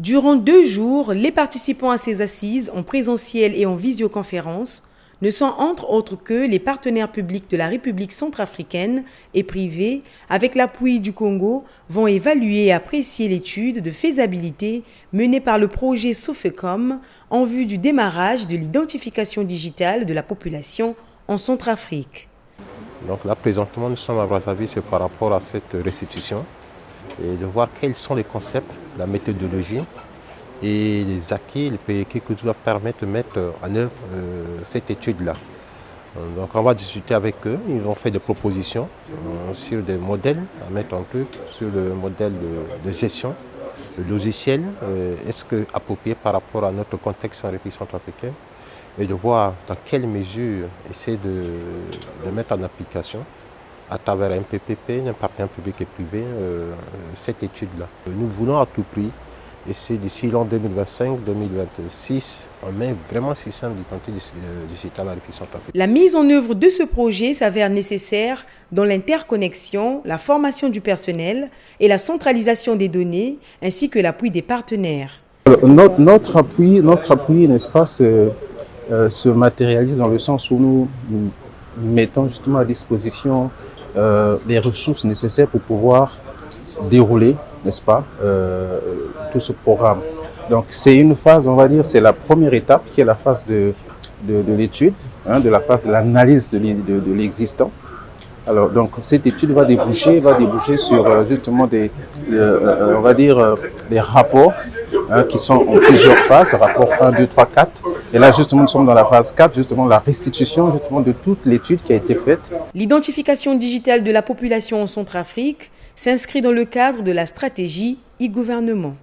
Durant 2 jours, les participants à ces assises, en présentiel et en visioconférence, ne sont entre autres que les partenaires publics de la République centrafricaine et privés, avec l'appui du Congo, vont évaluer et apprécier l'étude de faisabilité menée par le projet Sofecom en vue du démarrage de l'identification digitale de la population en Centrafrique. Donc là, présentement, nous sommes à Brazzaville, c'est par rapport à cette restitution et de voir quels sont les concepts, la méthodologie et les acquis, les prérequis qui doivent permettre de mettre en œuvre cette étude-là. Donc on va discuter avec eux, ils ont fait des propositions sur des modèles à mettre en œuvre, sur le modèle de gestion, le logiciel, est-ce que approprié par rapport à notre contexte en République centrafricaine, et de voir dans quelle mesure essayer de mettre en application à travers un PPP, un partenaire public et privé, cette étude-là. Nous voulons à tout prix, et c'est d'ici l'an 2025-2026, on met vraiment un système d'identité digitale à la République centrafricaine. La mise en œuvre de ce projet s'avère nécessaire dans l'interconnexion, la formation du personnel et la centralisation des données, ainsi que l'appui des partenaires. Notre appui, n'est-ce pas, se matérialise dans le sens où nous mettons justement à disposition les ressources nécessaires pour pouvoir dérouler, n'est-ce pas, tout ce programme. Donc c'est une phase, on va dire, c'est la première étape qui est la phase de l'étude, de la phase de l'analyse de l'existant. Alors donc cette étude va déboucher sur justement on va dire des rapports qui sont en plusieurs phases, rapport 1, 2, 3, 4. Et là, justement, nous sommes dans la phase 4, justement, la restitution justement, de toute l'étude qui a été faite. L'identification digitale de la population en Centrafrique s'inscrit dans le cadre de la stratégie e-gouvernement.